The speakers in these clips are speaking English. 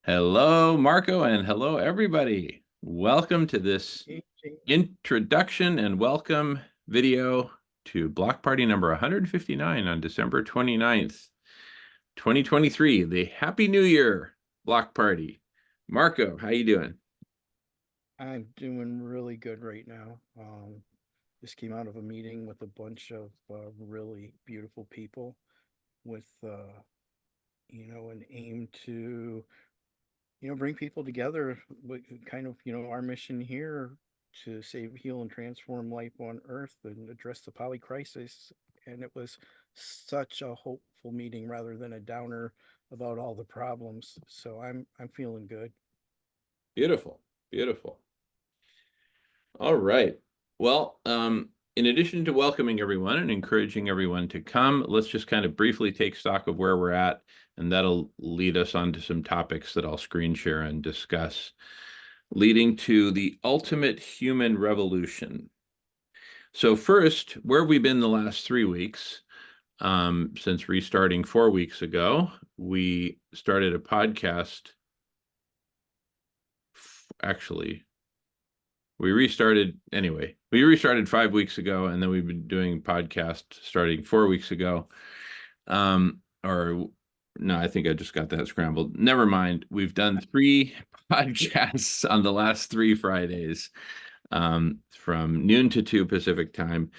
Hello, Marco, and hello, everybody. Welcome to this introduction and welcome video to Block Party number 159 on December 29th, 2023, the Happy New Year Block Party. Marco, how you doing? I'm doing really good right now. Just came out of a meeting with a bunch of really beautiful people with, an aim to, bring people together with kind of, our mission here to save, heal, and transform life on Earth and address the poly crisis. And it was such a hopeful meeting rather than a downer about all the problems. So I'm feeling good. Beautiful, beautiful. All right. Well, in addition to welcoming everyone and encouraging everyone to come, let's just kind of briefly take stock of where we're at, and that'll lead us on to some topics that I'll screen share and discuss, leading to the ultimate human revolution. So first, where have we been the last 3 weeks? Since restarting 4 weeks ago, we started a podcast. Actually, we restarted 5 weeks ago, and then we've been doing podcast starting 4 weeks ago. Or no, I think I just got that scrambled. Never mind. We've done 3 podcasts on the last 3 Fridays, from noon to 2 Pacific time.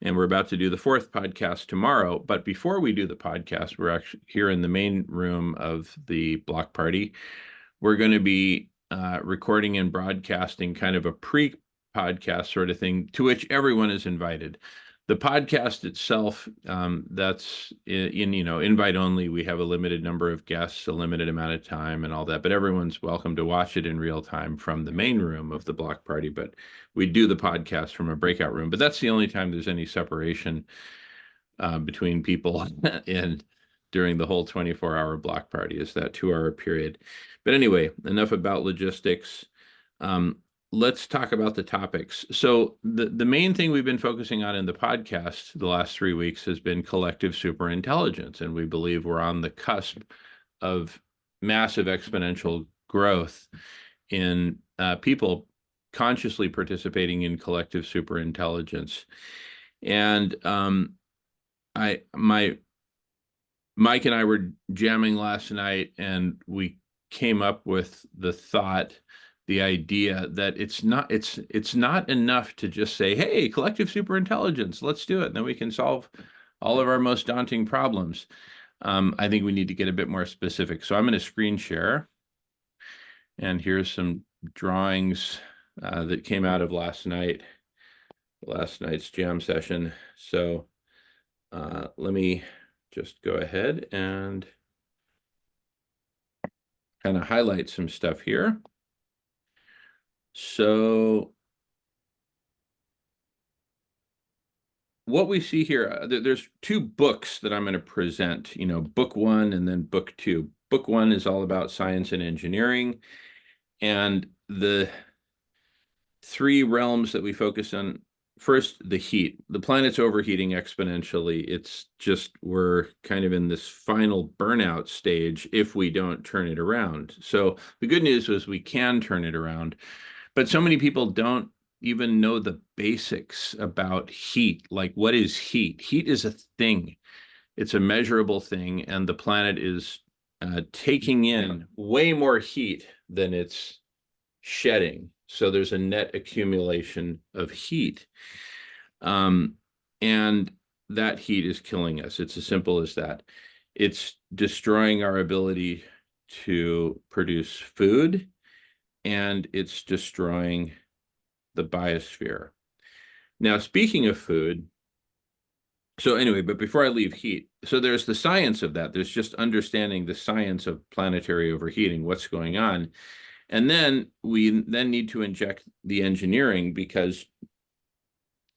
And we're about to do the 4th podcast tomorrow. But before we do the podcast, we're actually here in the main room of the block party. We're going to be recording and broadcasting kind of a pre-podcast sort of thing to which everyone is invited. The podcast itself, that's in invite only. We have a limited number of guests, a limited amount of time, and all that. But everyone's welcome to watch it in real time from the main room of the block party. But we do the podcast from a breakout room. But that's the only time there's any separation between people and during the whole 24-hour block party is that 2-hour period. But anyway, enough about logistics. Let's talk about the topics. So the main thing we've been focusing on in the podcast the last 3 weeks has been collective superintelligence, and we believe we're on the cusp of massive exponential growth in people consciously participating in collective superintelligence. And Mike and I were jamming last night, and we came up with the idea that it's not enough to just say, hey, collective superintelligence, let's do it, and then we can solve all of our most daunting problems. I think we need to get a bit more specific. So I'm going to screen share, and here's some drawings that came out of last night's jam session. So let me just go ahead and kind of highlight some stuff here. So what we see here, there's 2 books that I'm going to present, book 1 and then book 2. Book 1 is all about science and engineering, and the 3 realms that we focus on. First, the heat. The planet's overheating exponentially. It's just, we're kind of in this final burnout stage if we don't turn it around. So the good news is we can turn it around, but so many people don't even know the basics about heat. Like, what is heat? Heat is a thing. It's a measurable thing, and the planet is taking in way more heat than it's shedding. So there's a net accumulation of heat. And that heat is killing us. It's as simple as that. It's destroying our ability to produce food, and it's destroying the biosphere. Now, speaking of food, so anyway, but before I leave heat, so there's the science of that. There's just understanding the science of planetary overheating, what's going on. And then we need to inject the engineering, because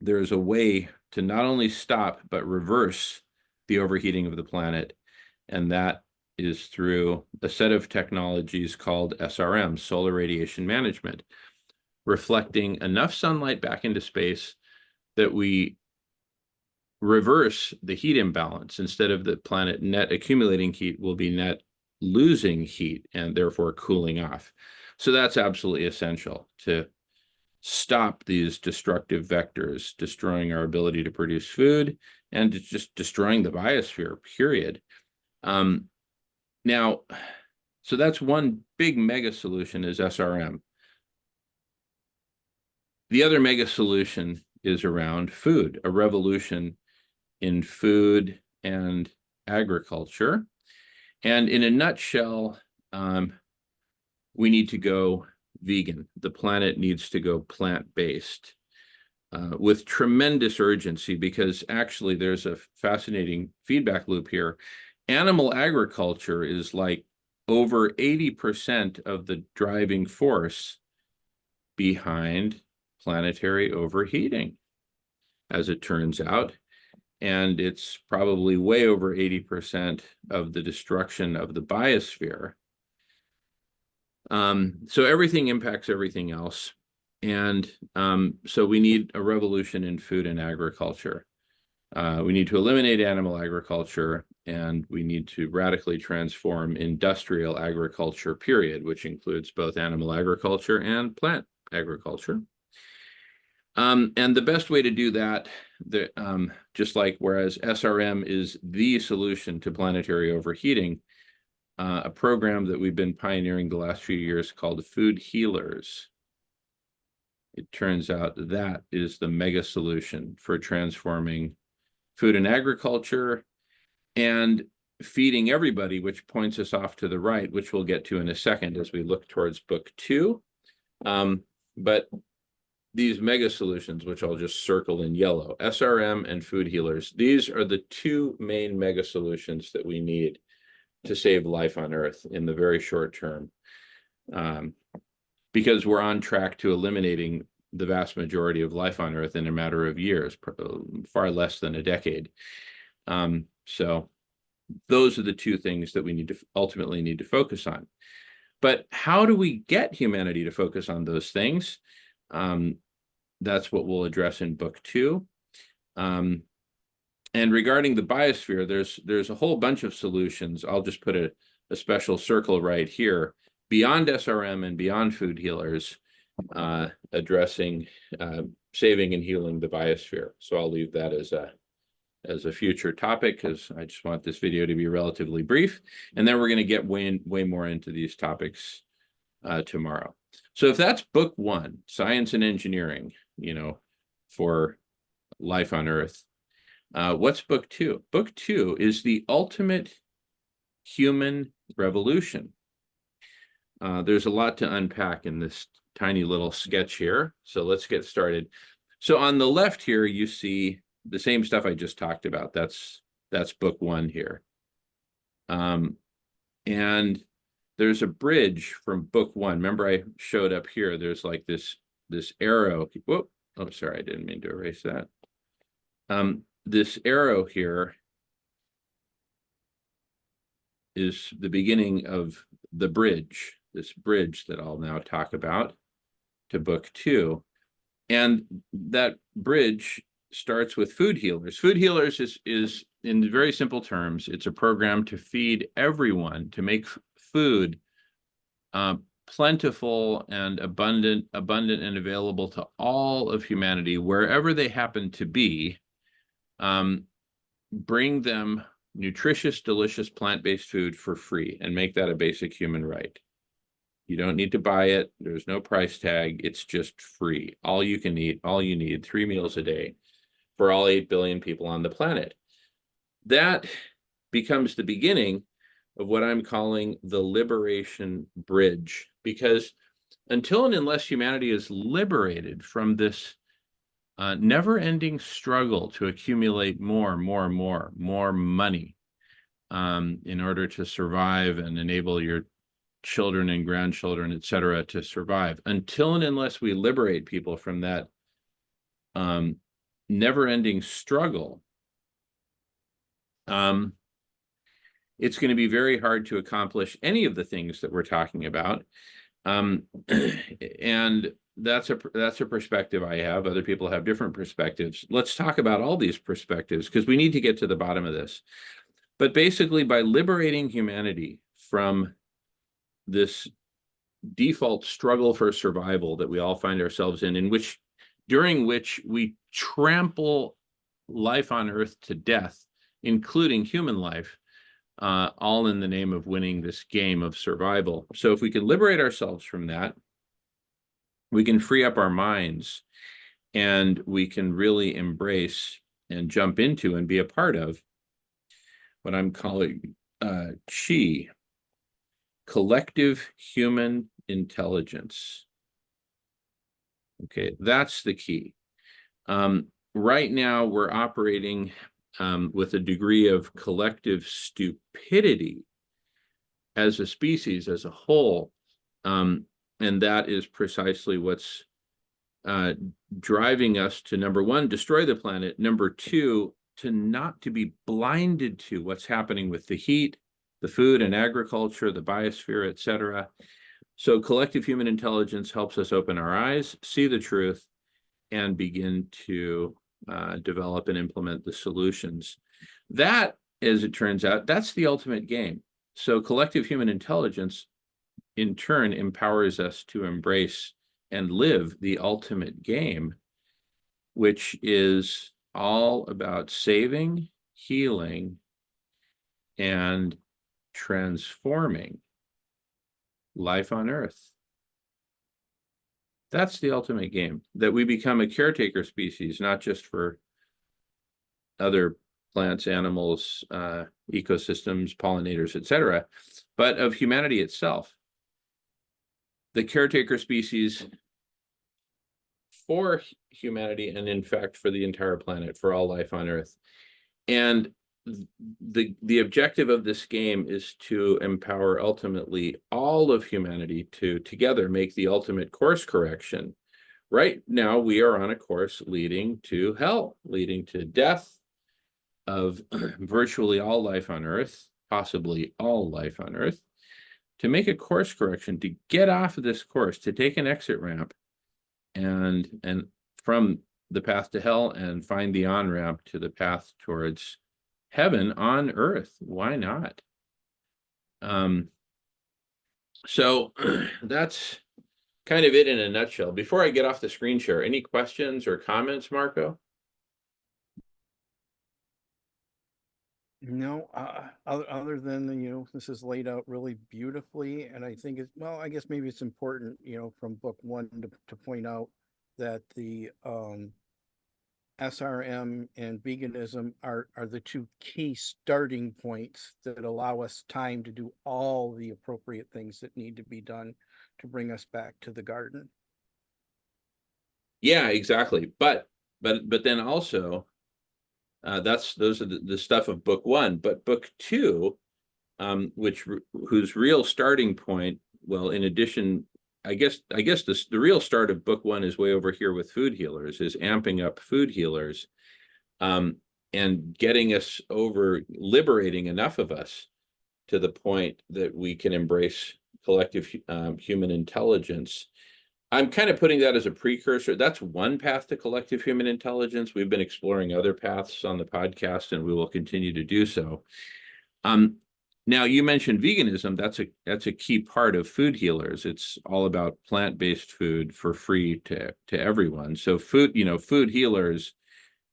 there is a way to not only stop, but reverse the overheating of the planet. And that is through a set of technologies called SRM, solar radiation management, reflecting enough sunlight back into space that we reverse the heat imbalance. Instead of the planet net accumulating heat, will be net losing heat and therefore cooling off. So that's absolutely essential to stop these destructive vectors, destroying our ability to produce food and just destroying the biosphere, period. Now, so that's one big mega solution is SRM. The other mega solution is around food, a revolution in food and agriculture. And in a nutshell, we need to go vegan. The planet needs to go plant-based with tremendous urgency, because actually there's a fascinating feedback loop here. Animal agriculture is like over 80% of the driving force behind planetary overheating, as it turns out. And it's probably way over 80% of the destruction of the biosphere. So everything impacts everything else. And so we need a revolution in food and agriculture. We need to eliminate animal agriculture, and we need to radically transform industrial agriculture, period, which includes both animal agriculture and plant agriculture. And the best way to do that, just like whereas SRM is the solution to planetary overheating, a program that we've been pioneering the last few years called Food Healers. It turns out that is the mega solution for transforming food and agriculture and feeding everybody, which points us off to the right, which we'll get to in a second as we look towards book 2. But these mega solutions, which I'll just circle in yellow, SRM and Food Healers, these are the two main mega solutions that we need to save life on Earth in the very short term, because we're on track to eliminating the vast majority of life on Earth in a matter of years, far less than a decade. So those are the two things that we need to ultimately need to focus on. But how do we get humanity to focus on those things? That's what we'll address in book 2. And regarding the biosphere, there's a whole bunch of solutions. I'll just put a special circle right here, beyond SRM and beyond Food Healers, addressing saving and healing the biosphere. So I'll leave that as a future topic, because I just want this video to be relatively brief, and then we're going to get way more into these topics tomorrow. So if that's book 1, science and engineering, for life on Earth, what's book 2? Book 2 is the ultimate human revolution. There's a lot to unpack in this tiny little sketch here, so let's get started. So on the left here, you see the same stuff I just talked about. That's book 1 here. And there's a bridge from book 1. Remember, I showed up here. There's like this arrow. Whoop! Oh, sorry, I didn't mean to erase that. This arrow here is the beginning of the bridge. This bridge that I'll now talk about to book 2, and that bridge starts with Food Healers. Food Healers is in very simple terms, it's a program to feed everyone, to make food plentiful and abundant and available to all of humanity, wherever they happen to be. Bring them nutritious, delicious, plant-based food for free, and make that a basic human right. You don't need to buy it. There's no price tag. It's just free. All you can eat, all you need, 3 meals a day for all 8 billion people on the planet. That becomes the beginning of what I'm calling the liberation bridge, because until and unless humanity is liberated from this never-ending struggle to accumulate more money in order to survive and enable your children and grandchildren, etc., to survive, until and unless we liberate people from that never-ending struggle, it's going to be very hard to accomplish any of the things that we're talking about. And that's a perspective I have. Other people have different perspectives. Let's talk about all these perspectives, because we need to get to the bottom of this. But basically, by liberating humanity from this default struggle for survival that we all find ourselves in during which we trample life on Earth to death, including human life, all in the name of winning this game of survival. So if we can liberate ourselves from that, we can free up our minds, and we can really embrace and jump into and be a part of what I'm calling CHI, collective human intelligence. Okay, that's the key. Right now, we're operating with a degree of collective stupidity as a species, as a whole. And that is precisely what's driving us to, number one, destroy the planet. Number two, to be blinded to what's happening with the heat, the food and agriculture, the biosphere, etc. So collective human intelligence helps us open our eyes, see the truth, and begin to develop and implement the solutions. That, as it turns out, that's the ultimate game. So collective human intelligence, in turn, empowers us to embrace and live the ultimate game, which is all about saving, healing, and transforming life on Earth. That's the ultimate game, that we become a caretaker species, not just for other plants, animals, ecosystems, pollinators, etc., but of humanity itself. The caretaker species for humanity, and in fact, for the entire planet, for all life on Earth. And the objective of this game is to empower ultimately all of humanity to together make the ultimate course correction. Right now, we are on a course leading to hell, leading to death of virtually all life on Earth, possibly all life on Earth. To make a course correction, to get off of this course, to take an exit ramp, and from the path to hell, and find the on-ramp to the path towards heaven on Earth. Why not? So that's kind of it in a nutshell. Before I get off the screen share, any questions or comments, Marco? No, other than, this is laid out really beautifully, and I think I guess maybe it's important, from book one to point out that the SRM and veganism are the two key starting points that allow us time to do all the appropriate things that need to be done to bring us back to the garden. Yeah, exactly. But then also, those are the stuff of book one. But book two, whose real starting point, well, in addition, I guess the real start of book one is way over here with food healers, is amping up food healers, and getting us over, liberating enough of us to the point that we can embrace collective human intelligence. I'm kind of putting that as a precursor. That's one path to collective human intelligence. We've been exploring other paths on the podcast, and we will continue to do so. Now, you mentioned veganism. That's a key part of food healers. It's all about plant-based food for free to everyone. So food healers,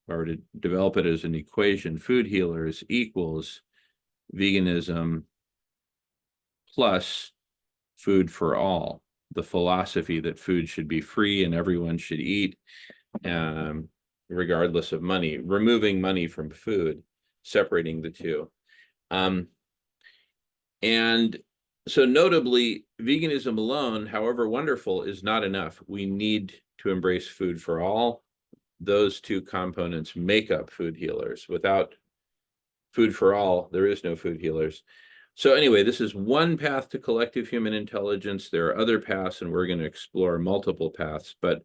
or to develop it as an equation, food healers equals veganism plus food for all. The philosophy that food should be free and everyone should eat, regardless of money, removing money from food, separating the two. And so notably, veganism alone, however wonderful, is not enough. We need to embrace food for all. Those two components make up food healers. Without food for all, there is no food healers. So anyway, this is one path to collective human intelligence. There are other paths, and we're going to explore multiple paths, but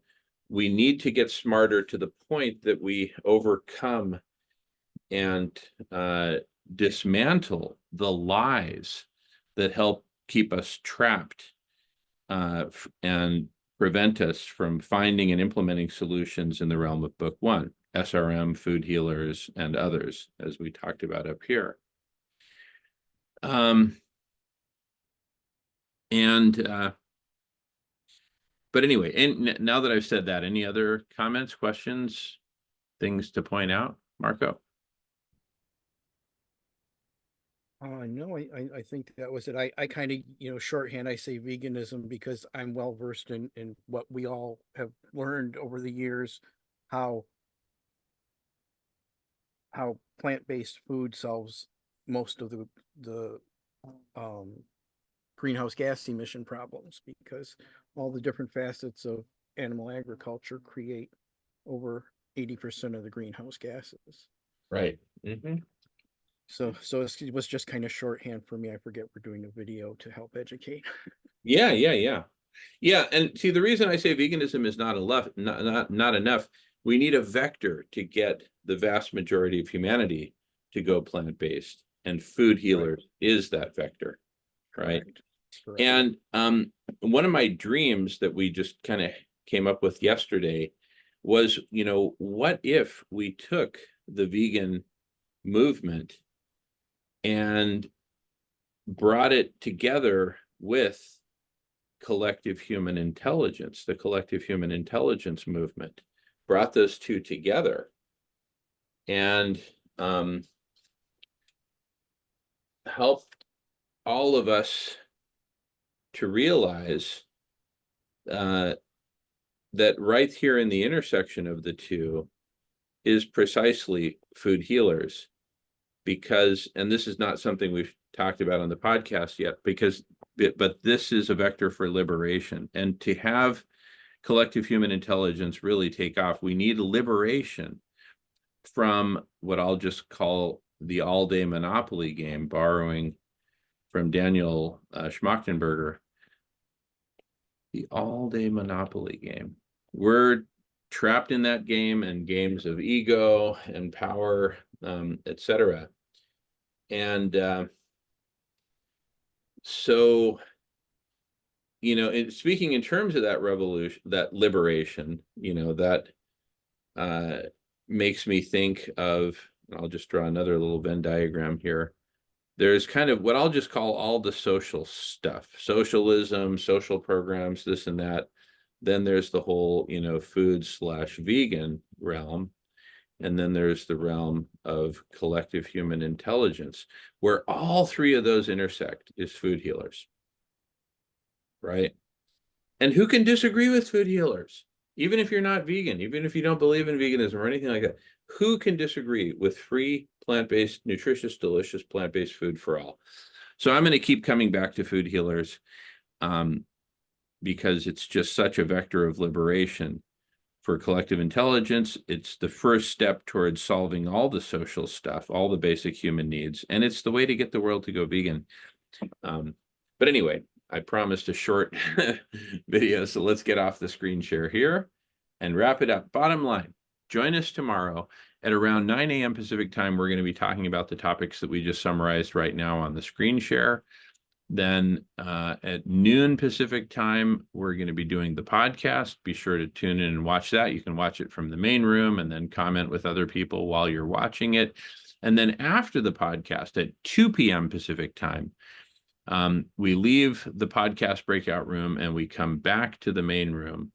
we need to get smarter to the point that we overcome and dismantle the lies that help keep us trapped and prevent us from finding and implementing solutions in the realm of book one, SRM, food healers, and others, as we talked about up here. And but anyway, and now that I've said that, any other comments, questions, things to point out, Marco? No, I think that was it. I kind of, shorthand, I say veganism because I'm well versed in what we all have learned over the years, how how plant-based food solves most of the um greenhouse gas emission problems because all the different facets of animal agriculture create over 80% of the greenhouse gases. Right. Mm-hmm. So it was just kind of shorthand for me. I forget we're doing a video to help educate. Yeah, yeah, yeah. Yeah, and see the reason I say veganism is not enough, not enough, we need a vector to get the vast majority of humanity to go plant-based, and food Right. healers is that vector, right? Correct. Correct. And one of my dreams that we just kind of came up with yesterday was, what if we took the vegan movement and brought it together with collective human intelligence, the collective human intelligence movement, brought those two together and helped all of us to realize that right here in the intersection of the two is precisely food healers. Because, and this is not something we've talked about on the podcast yet, but this is a vector for liberation. And to have collective human intelligence really take off, we need liberation from what I'll just call the all-day monopoly game, borrowing from Daniel Schmachtenberger. The all-day monopoly game. We're trapped in that game and games of ego and power, etc. And so, speaking in terms of that revolution, that liberation, that makes me think of, I'll just draw another little Venn diagram here. There's kind of what I'll just call all the social stuff, socialism, social programs, this and that. Then there's the whole, food/vegan realm. And then there's the realm of collective human intelligence, where all three of those intersect is food healers, right? And who can disagree with food healers? Even if you're not vegan, even if you don't believe in veganism or anything like that, who can disagree with free, plant-based, nutritious, delicious, plant-based food for all? So I'm going to keep coming back to food healers because it's just such a vector of liberation for collective intelligence. It's the first step towards solving all the social stuff, all the basic human needs, and it's the way to get the world to go vegan. But anyway, I promised a short video, so let's get off the screen share here and wrap it up. Bottom line, join us tomorrow at around 9 a.m. Pacific time. We're going to be talking about the topics that we just summarized right now on the screen share. Then at noon Pacific time, we're going to be doing the podcast. Be sure to tune in and watch that. You can watch it from the main room and then comment with other people while you're watching it. And then after the podcast at 2 p.m. Pacific time, we leave the podcast breakout room and we come back to the main room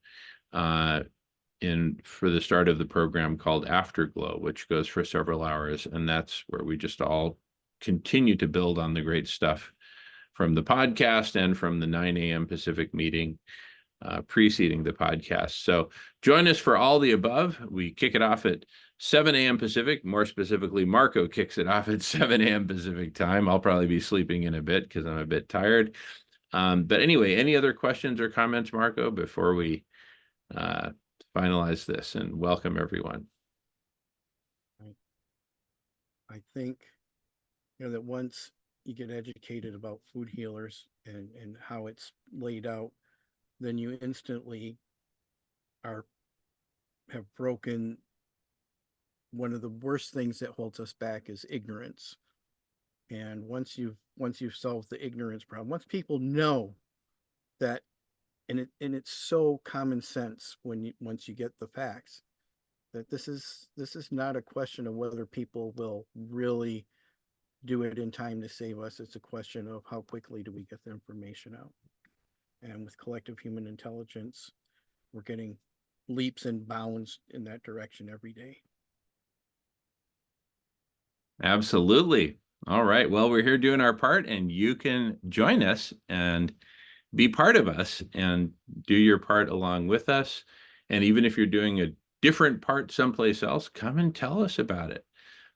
for the start of the program called Afterglow, which goes for several hours. And that's where we just all continue to build on the great stuff from the podcast and from the 9 a.m. Pacific meeting preceding the podcast. So join us for all the above. We kick it off at 7 a.m. Pacific. More specifically, Marco kicks it off at 7 a.m. Pacific time. I'll probably be sleeping in a bit because I'm a bit tired. But anyway, any other questions or comments, Marco, before we finalize this and welcome everyone? I think, that once you get educated about food healers and how it's laid out, then you instantly have broken one of the worst things that holds us back is ignorance. And once you've solved the ignorance problem, once people know that, and it's so common sense once you get the facts that this is not a question of whether people will really do it in time to save us. It's a question of how quickly do we get the information out. And with collective human intelligence, we're getting leaps and bounds in that direction every day. Absolutely. All right. Well, we're here doing our part, and you can join us and be part of us and do your part along with us. And even if you're doing a different part someplace else, come and tell us about it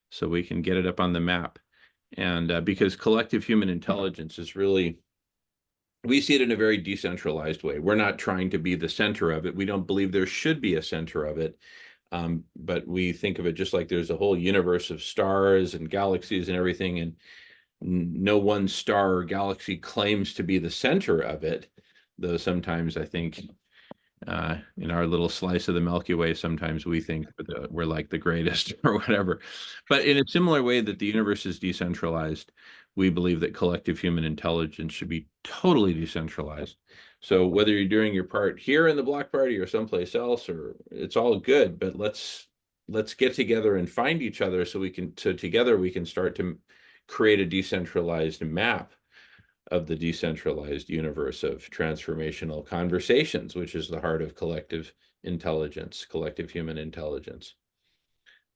so we can get it up on the map. And because collective human intelligence is really, we see it in a very decentralized way. We're not trying to be the center of it. We don't believe there should be a center of it. But we think of it just like there's a whole universe of stars and galaxies and everything, and no one star or galaxy claims to be the center of it, though sometimes I think in our little slice of the Milky Way, sometimes we think we're like the greatest or whatever. But in a similar way that the universe is decentralized, we believe that collective human intelligence should be totally decentralized. So whether you're doing your part here in the block party or someplace else, or it's all good, but let's get together and find each other so together we can start to create a decentralized map of the decentralized universe of transformational conversations, which is the heart of collective intelligence, collective human intelligence.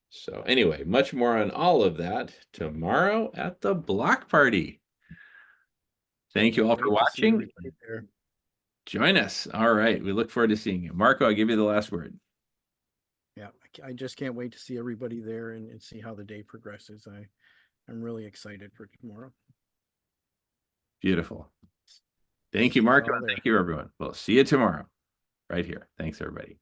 So anyway, much more on all of that tomorrow at the block party. Thank you all for watching. Join us. All right. We look forward to seeing you. Marco, I'll give you the last word. Yeah, I just can't wait to see everybody there and see how the day progresses. I'm really excited for tomorrow. Beautiful. Thank you, Marco. Thank you, everyone. We'll see you tomorrow right here. Thanks, everybody.